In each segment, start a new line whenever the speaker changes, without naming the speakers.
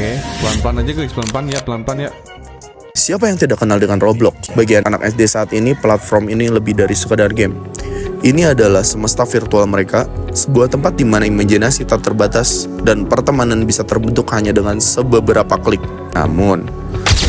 Oke, pelan-pelan aja guys, pelan-pelan ya.
Siapa yang tidak kenal dengan Roblox? Bagi anak SD saat ini, platform ini lebih dari sekadar game. Ini adalah semesta virtual mereka, sebuah tempat di mana imajinasi tak terbatas dan pertemanan bisa terbentuk hanya dengan sebeberapa klik. Namun,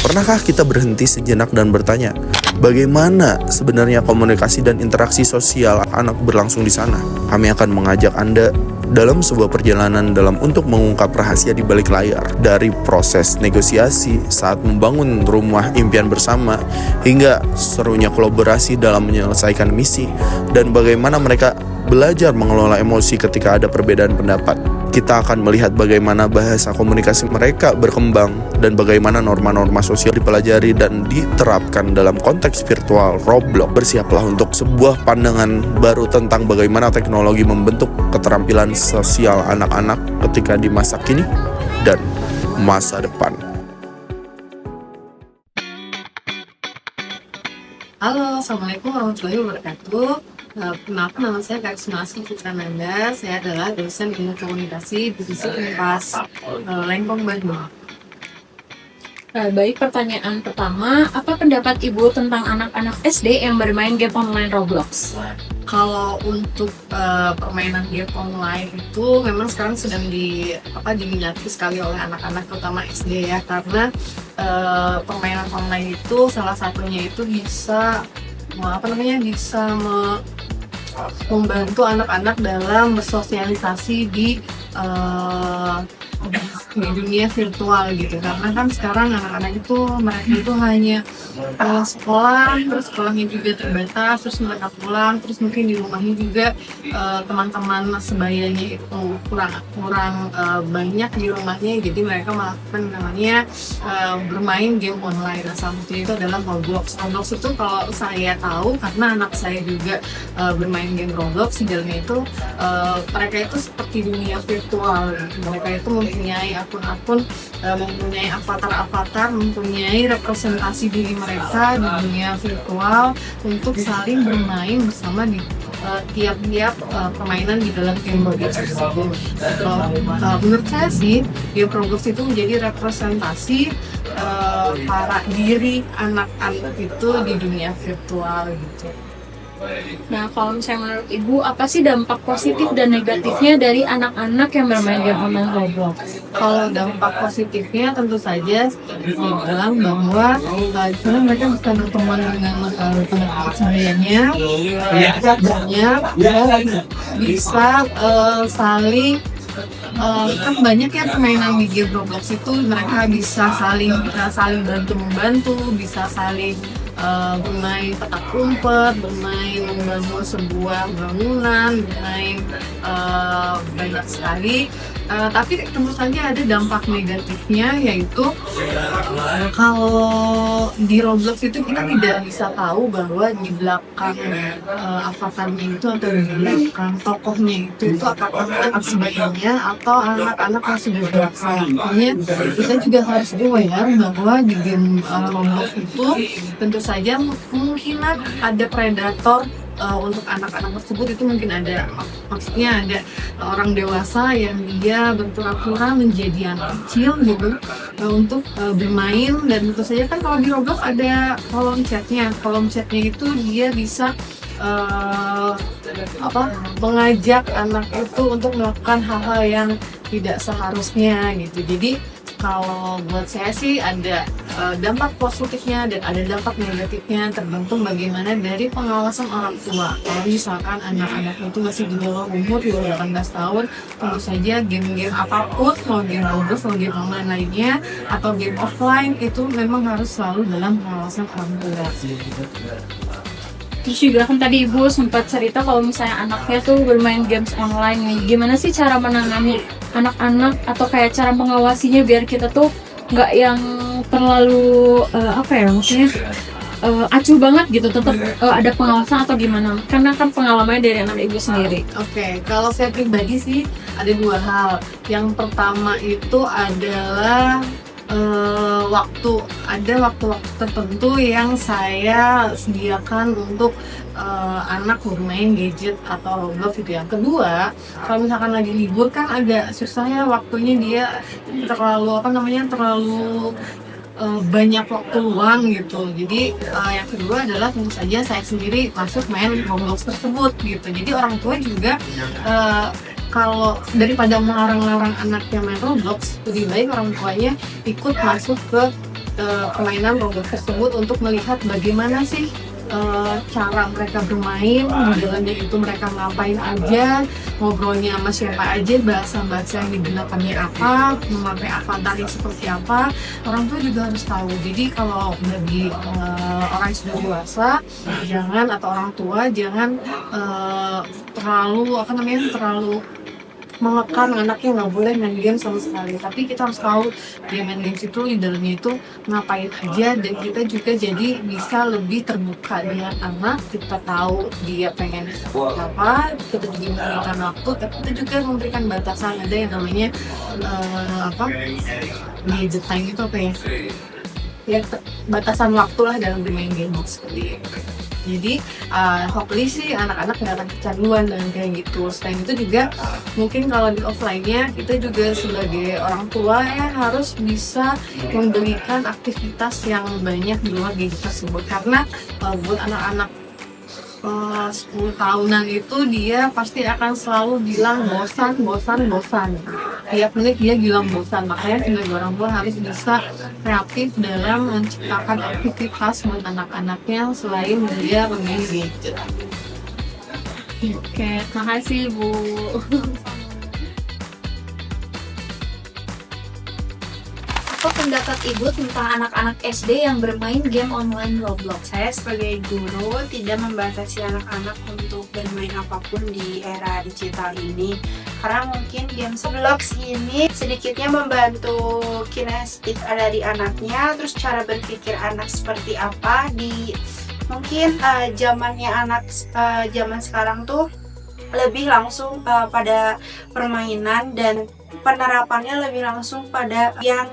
pernahkah kita berhenti sejenak dan bertanya, bagaimana sebenarnya komunikasi dan interaksi sosial anak berlangsung di sana? Kami akan mengajak Anda dalam sebuah perjalanan untuk mengungkap rahasia di balik layar, dari proses negosiasi saat membangun rumah impian bersama hingga serunya kolaborasi dalam menyelesaikan misi, dan bagaimana mereka belajar mengelola emosi ketika ada perbedaan pendapat. Kita akan melihat bagaimana bahasa komunikasi mereka berkembang dan bagaimana norma-norma sosial dipelajari dan diterapkan dalam konteks virtual Roblox. Bersiaplah untuk sebuah pandangan baru tentang bagaimana teknologi membentuk keterampilan sosial anak-anak ketika di masa kini dan masa depan.
Halo, Assalamualaikum warahmatullahi wabarakatuh. Kenalkan, nama saya Karisma Fitrananda. Saya adalah dosen ilmu komunikasi divisi Unpas Lengkong Bandung.
Baik, pertanyaan pertama, apa pendapat Ibu tentang anak-anak SD yang bermain game online Roblox?
Kalau untuk permainan game online itu memang sekarang sedang diminati sekali oleh anak-anak terutama SD ya, karena permainan online itu salah satunya itu bisa membantu anak-anak dalam bersosialisasi di dunia virtual gitu, karena kan sekarang anak-anak itu mereka itu hanya sekolah, terus sekolahnya juga terbatas, terus mereka pulang, terus mungkin di rumahnya juga teman-teman sebayanya itu kurang banyak di rumahnya, jadi mereka melakukan namanya bermain game online. Salah satunya itu adalah Roblox. Roblox itu kalau saya tahu karena anak saya juga bermain game Roblox, di dalamnya itu mereka itu seperti dunia virtual gitu. Mereka itu mempunyai akun-akun, mempunyai avatar-avatar, mempunyai representasi diri mereka di dunia virtual untuk saling bermain bersama di tiap-tiap permainan di dalam game Roblox tersebut. Menurut saya sih, game Roblox itu menjadi representasi para diri anak-anak itu di dunia virtual gitu.
Nah, kalau misalnya menurut Ibu, apa sih dampak positif dan negatifnya dari anak-anak yang bermain game online Roblox?
Kalau dampak positifnya tentu saja seperti saya bilang bahwa di sana mereka bisa bertemu dengan teman-teman sebayanya, bisa saling kan banyak ya permainan di game Roblox itu, mereka bisa saling bantu-membantu, bisa saling bermain petak umpet, bermain membangun sebuah bangunan, bermain banyak sekali. Tapi tentu saja ada dampak negatifnya, yaitu kalau di Roblox itu kita tidak bisa tahu bahwa di belakang avatarnya itu atau di belakang tokohnya itu apakah anak sebayanya atau anak-anak yang sudah dewasa. Makanya kita juga harus aware bahwa di game Roblox itu tentu saja kemungkinan ada predator untuk anak-anak tersebut. Itu mungkin ada, maksudnya ada orang dewasa yang dia berpura-pura menjadi anak kecil gitu untuk bermain. Dan tentu saja kan kalau di Roblox ada kolom chatnya itu dia bisa mengajak anak itu untuk melakukan hal-hal yang tidak seharusnya gitu. Jadi kalau buat saya sih ada dampak positifnya dan ada dampak negatifnya, tergantung bagaimana dari pengawasan orang tua. Kalau misalkan anak-anak itu masih di bawah umur 18 tahun, tentu saja game-game apapun, mau game Roblox, mau game online lainnya, atau game offline, itu memang harus selalu dalam pengawasan orang tua.
Terus juga kan tadi Ibu sempat cerita kalau misalnya anaknya tuh bermain games online nih, gimana sih cara menangani anak-anak atau kayak cara mengawasinya biar kita tuh nggak yang terlalu maksudnya acuh banget gitu, tetap ada pengawasan atau gimana? Karena kan pengalamannya dari anak Ibu sendiri.
Oke, kalau saya pribadi sih ada dua hal. Yang pertama itu adalah waktu-waktu tertentu yang saya sediakan untuk anak bermain gadget atau Roblox gitu. Yang kedua, kalau misalkan lagi libur kan agak susah ya waktunya, dia terlalu banyak waktu luang gitu. Jadi yang kedua adalah tentu saja saya sendiri masuk main Roblox tersebut gitu. Jadi orang tua juga kalau daripada melarang-larang anaknya main Roblox, lebih baik orang tuanya ikut masuk ke permainan Roblox tersebut untuk melihat bagaimana sih cara mereka bermain, di dalamnya itu mereka ngapain aja, ngobrolnya sama siapa aja, bahasa-bahasa yang digunakannya apa, memakai avatar yang seperti apa, orang tua juga harus tahu. Jadi kalau bagi orang yang sudah dewasa, atau orang tua jangan terlalu mengekang anaknya nggak boleh main game sama sekali. Tapi kita harus tahu dia main games itu di dalamnya itu ngapain aja, dan kita juga jadi bisa lebih terbuka dengan anak. Kita tahu dia pengen seperti apa, kita juga memberikan waktu, tapi kita juga memberikan batasan. Ada yang namanya gadget time itu batasan waktu lah dalam bermain game seperti itu. Jadi hopefully sih anak-anak nggak akan kecanduan dengan kayak gitu. Selain itu juga mungkin kalau di offline-nya kita juga sebagai orang tua ya harus bisa memberikan aktivitas yang banyak di luar gadget tersebut. Karena buat anak-anak 10 tahunan itu dia pasti akan selalu bilang bosan. Tiap menit dia bilang bosan. Makanya sebagai orang tua harus bisa kreatif dalam menciptakan aktivitas buat anak-anaknya selain dia bermain gadget.
Oke, makasih Bu.
Apa pendapat Ibu tentang anak-anak SD yang bermain game online Roblox?
Saya sebagai guru tidak membatasi anak-anak untuk bermain apapun di era digital ini, karena mungkin game Roblox ini sedikitnya membantu kinestetik dari anaknya, terus cara berpikir anak seperti apa di mungkin zamannya anak zaman sekarang tuh lebih langsung pada permainan dan penerapannya lebih langsung pada yang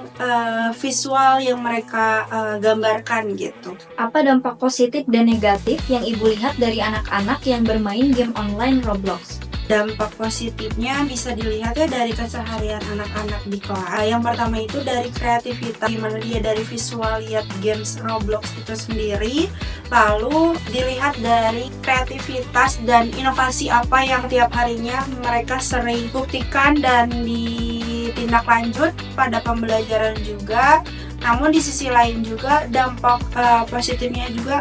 visual yang mereka gambarkan gitu.
Apa dampak positif dan negatif yang Ibu lihat dari anak-anak yang bermain game online Roblox?
Dampak positifnya bisa dilihat ya dari keseharian anak-anak di kelas. Yang pertama itu dari kreativitas, gimana dia dari visual lihat games Roblox itu sendiri, lalu dilihat dari kreativitas dan inovasi apa yang tiap harinya mereka sering buktikan dan ditindak lanjut pada pembelajaran juga. Namun di sisi lain juga dampak positifnya juga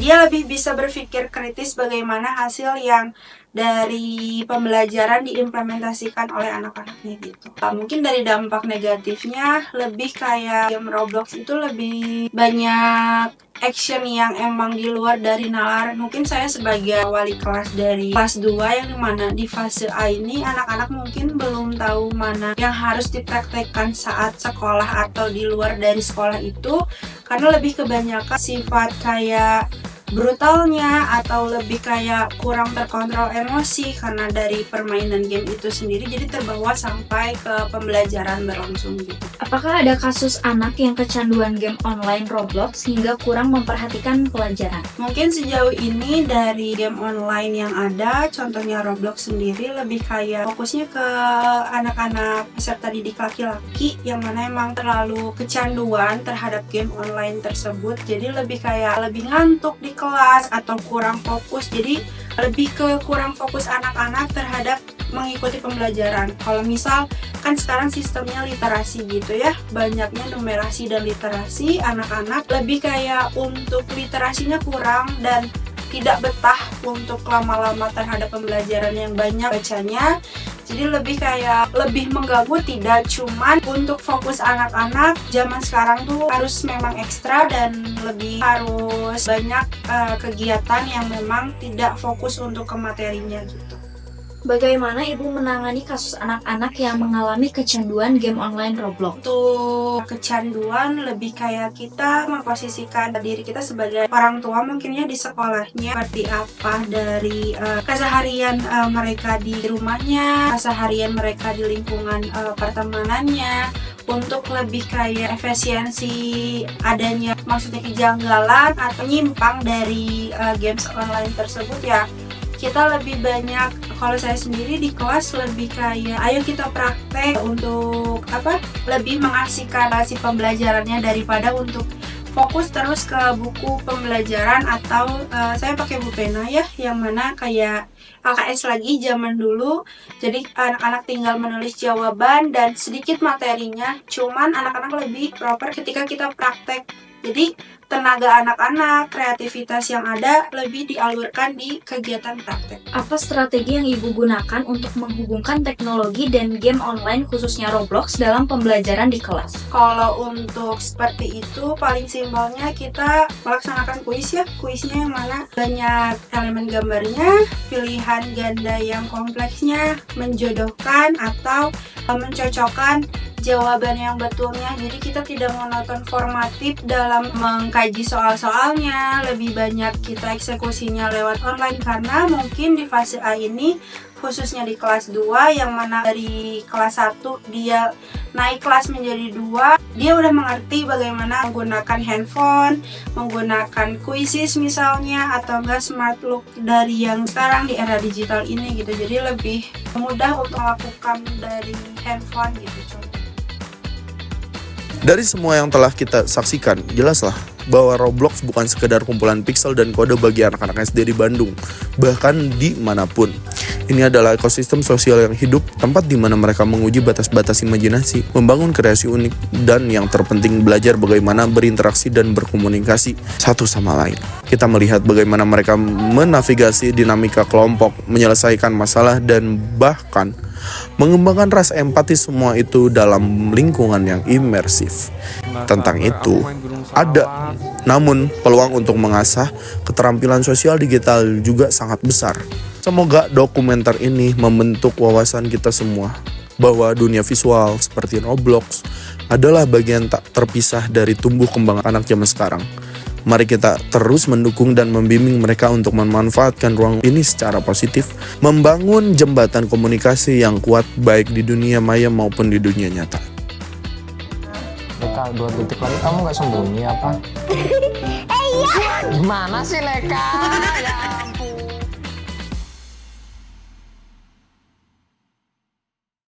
dia lebih bisa berpikir kritis bagaimana hasil yang dari pembelajaran diimplementasikan oleh anak-anaknya gitu. Mungkin dari dampak negatifnya lebih kayak game Roblox itu lebih banyak action yang emang di luar dari nalar. Mungkin saya sebagai wali kelas dari kelas 2 yang dimana di fase A ini anak-anak mungkin belum tahu mana yang harus dipraktekkan saat sekolah atau di luar dari sekolah itu, karena lebih kebanyakan sifat kayak brutalnya atau lebih kayak kurang terkontrol emosi karena dari permainan game itu sendiri, jadi terbawa sampai ke pembelajaran berlangsung gitu.
Apakah ada kasus anak yang kecanduan game online Roblox hingga kurang memperhatikan pelajaran?
Mungkin sejauh ini dari game online yang ada, contohnya Roblox sendiri lebih kayak fokusnya ke anak-anak peserta didik laki-laki yang mana emang terlalu kecanduan terhadap game online tersebut, jadi lebih ngantuk di kelas atau kurang fokus. Jadi lebih ke kurang fokus anak-anak terhadap mengikuti pembelajaran. Kalau misal kan sekarang sistemnya literasi gitu ya, banyaknya numerasi dan literasi, anak-anak lebih kayak untuk literasinya kurang dan tidak betah untuk lama-lama terhadap pembelajaran yang banyak bacanya. Jadi lebih mengganggu, tidak cuman untuk fokus anak-anak zaman sekarang tuh harus memang ekstra dan lebih harus banyak kegiatan yang memang tidak fokus untuk ke materinya gitu.
Bagaimana Ibu menangani kasus anak-anak yang mengalami kecanduan game online Roblox?
Untuk kecanduan lebih kayak kita memposisikan diri kita sebagai orang tua mungkinnya di sekolahnya seperti apa dari keseharian mereka di rumahnya, keseharian mereka di lingkungan pertemanannya, untuk lebih kayak efisiensi adanya maksudnya kejanggalan atau nyimpang dari games online tersebut ya. Kita lebih banyak, kalau saya sendiri di kelas lebih kayak ayo kita praktek untuk lebih mengasihkan si pembelajarannya daripada untuk fokus terus ke buku pembelajaran atau saya pakai buku pena ya, yang mana kayak LKS lagi zaman dulu. Jadi anak-anak tinggal menulis jawaban dan sedikit materinya, cuman anak-anak lebih proper ketika kita praktek. Jadi tenaga anak-anak, kreativitas yang ada lebih dialurkan di kegiatan praktek.
Apa strategi yang Ibu gunakan untuk menghubungkan teknologi dan game online khususnya Roblox dalam pembelajaran di kelas?
Kalau untuk seperti itu, paling simpelnya kita melaksanakan kuis ya. Kuisnya yang mana banyak elemen gambarnya, pilihan ganda yang kompleksnya, menjodohkan atau mencocokkan jawaban yang betulnya. Jadi kita tidak monoton formatif dalam mengkaji soal-soalnya, lebih banyak kita eksekusinya lewat online karena mungkin di fase A ini khususnya di kelas 2 yang mana dari kelas 1 dia naik kelas menjadi 2, dia udah mengerti bagaimana menggunakan handphone, menggunakan quizzes misalnya, atau enggak smart look dari yang sekarang di era digital ini gitu. Jadi lebih mudah untuk melakukan dari handphone gitu.
Dari semua yang telah kita saksikan, jelaslah bahwa Roblox bukan sekedar kumpulan pixel dan kode bagi anak-anak SD di Bandung, bahkan dimanapun. Ini adalah ekosistem sosial yang hidup, tempat di mana mereka menguji batas-batas imajinasi, membangun kreasi unik, dan yang terpenting belajar bagaimana berinteraksi dan berkomunikasi satu sama lain. Kita melihat bagaimana mereka menavigasi dinamika kelompok, menyelesaikan masalah, dan bahkan mengembangkan rasa empati, semua itu dalam lingkungan yang imersif. Tentang itu, ada. Namun, peluang untuk mengasah keterampilan sosial digital juga sangat besar. Semoga dokumenter ini membentuk wawasan kita semua bahwa dunia visual seperti Roblox adalah bagian tak terpisah dari tumbuh kembang anak zaman sekarang. Mari kita terus mendukung dan membimbing mereka untuk memanfaatkan ruang ini secara positif, membangun jembatan komunikasi yang kuat baik di dunia maya maupun di dunia nyata.
Leka, 2 detik lagi kamu gak sembunyi apa? Gimana sih Leka? Ya